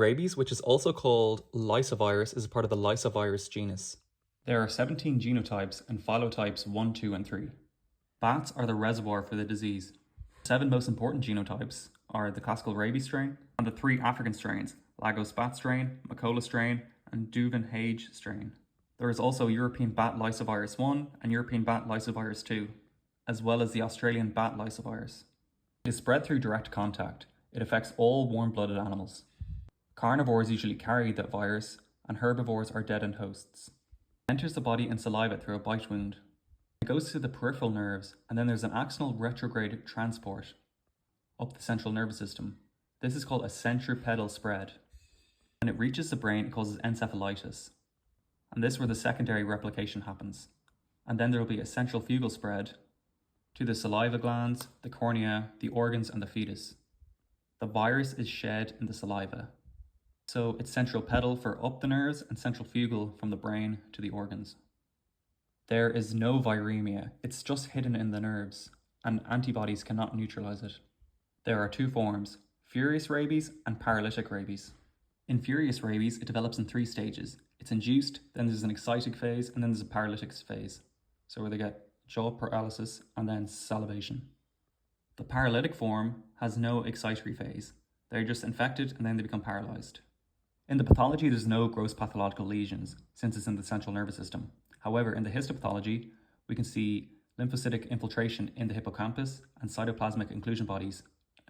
Rabies, which is also called lysovirus, is a part of the lysovirus genus. There are 17 genotypes and phylotypes 1, 2, and 3. Bats are the reservoir for the disease. The 7 most important genotypes are the classical rabies strain and the 3 African strains, Lagos bat strain, Macola strain, and Duven-Hage strain. There is also European bat lysovirus 1 and European bat lysovirus 2, as well as the Australian bat lysovirus. It is spread through direct contact. It affects all warm-blooded animals. Carnivores usually carry the virus, and herbivores are dead-end hosts. It enters the body in saliva through a bite wound. It goes to the peripheral nerves, and then there's an axonal retrograde transport up the central nervous system. This is called a centripetal spread. When it reaches the brain, it causes encephalitis. And this is where the secondary replication happens. And then there will be a centrifugal spread to the saliva glands, the cornea, the organs, and the fetus. The virus is shed in the saliva. So it's centripetal for up the nerves and centrifugal from the brain to the organs. There is no viremia, it's just hidden in the nerves, and antibodies cannot neutralize it. There are 2 forms, furious rabies and paralytic rabies. In furious rabies, it develops in 3 stages. It's induced, then there's an excited phase, and then there's a paralytic phase. So where they get jaw paralysis and then salivation. The paralytic form has no excitatory phase. They're just infected and then they become paralyzed. In the pathology, there's no gross pathological lesions since it's in the central nervous system. However, in the histopathology, we can see lymphocytic infiltration in the hippocampus and cytoplasmic inclusion bodies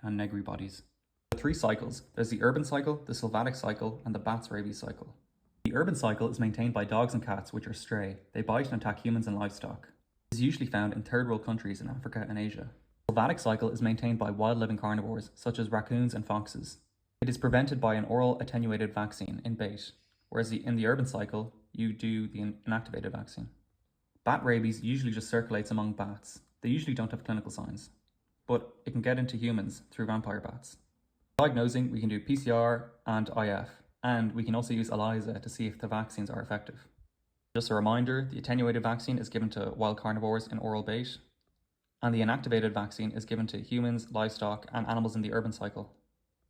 and Negri bodies. There are 3 cycles. There's the urban cycle, the sylvatic cycle, and the bats rabies cycle. The urban cycle is maintained by dogs and cats, which are stray. They bite and attack humans and livestock. It is usually found in third world countries in Africa and Asia. The sylvatic cycle is maintained by wild living carnivores, such as raccoons and foxes. It is prevented by an oral attenuated vaccine in bait, whereas in the urban cycle, you do the inactivated vaccine. Bat rabies usually just circulates among bats. They usually don't have clinical signs, but it can get into humans through vampire bats. Diagnosing, we can do PCR and IF, and we can also use ELISA to see if the vaccines are effective. Just a reminder, the attenuated vaccine is given to wild carnivores in oral bait, and the inactivated vaccine is given to humans, livestock, and animals in the urban cycle.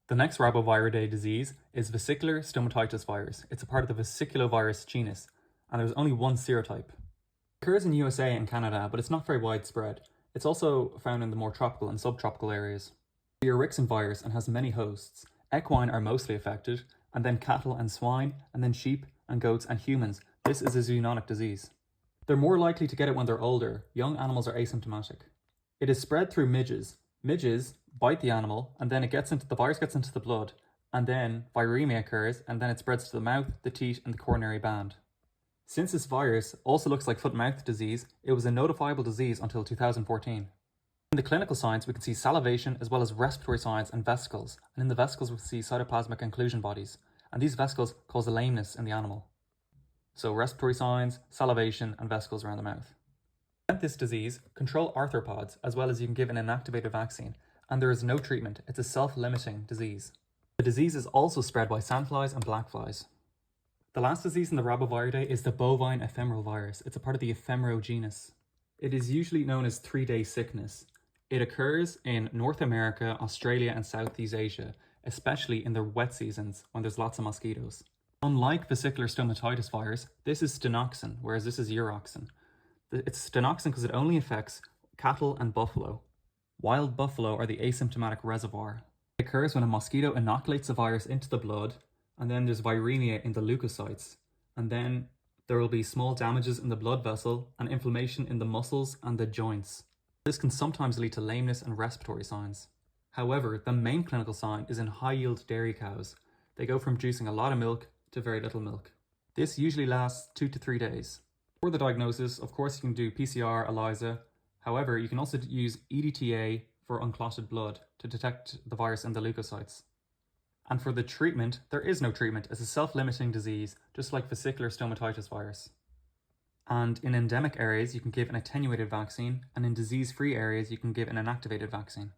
The next RhabdoViridae disease is Vesicular Stomatitis virus. It's a part of the Vesicular virus genus, and there's only 1 serotype. It occurs in USA and Canada, but it's not very widespread. It's also found in the more tropical and subtropical areas. The Erixin virus and has many hosts. Equine are mostly affected, and then cattle and swine, and then sheep and goats and humans. This is a zoonotic disease. They're more likely to get it when they're older. Young animals are asymptomatic. It is spread through midges. Midges bite the animal, and then the virus gets into the blood, and then viremia occurs, and then it spreads to the mouth, the teeth, and the coronary band. Since this virus also looks like foot-and-mouth disease, it was a notifiable disease until 2014. In the clinical signs, we can see salivation as well as respiratory signs and vesicles, and in the vesicles we see cytoplasmic inclusion bodies, and these vesicles cause a lameness in the animal. So respiratory signs, salivation, and vesicles around the mouth. To prevent this disease, control arthropods, as well as you can give an inactivated vaccine, and there is no treatment. It's a self-limiting disease. The disease is also spread by sandflies and blackflies. The last disease in the RhabdoViridae is the bovine ephemeral virus. It's a part of the ephemero genus. It is usually known as 3-day sickness. It occurs in North America, Australia, and Southeast Asia, especially in the wet seasons when there's lots of mosquitoes. Unlike vesicular stomatitis virus, this is stenoxin, whereas this is uroxin. It's stenoxin because it only affects cattle and buffalo. Wild buffalo are the asymptomatic reservoir. It occurs when a mosquito inoculates the virus into the blood, and then there's viremia in the leukocytes, and then there will be small damages in the blood vessel and inflammation in the muscles and the joints. This can sometimes lead to lameness and respiratory signs. However, the main clinical sign is in high-yield dairy cows. They go from producing a lot of milk to very little milk. This usually lasts 2 to 3 days. For the diagnosis, of course, you can do PCR, ELISA. However, you can also use EDTA for unclotted blood to detect the virus in the leukocytes. And for the treatment, there is no treatment. It's a self-limiting disease, just like vesicular stomatitis virus. And in endemic areas, you can give an attenuated vaccine, and in disease-free areas, you can give an inactivated vaccine.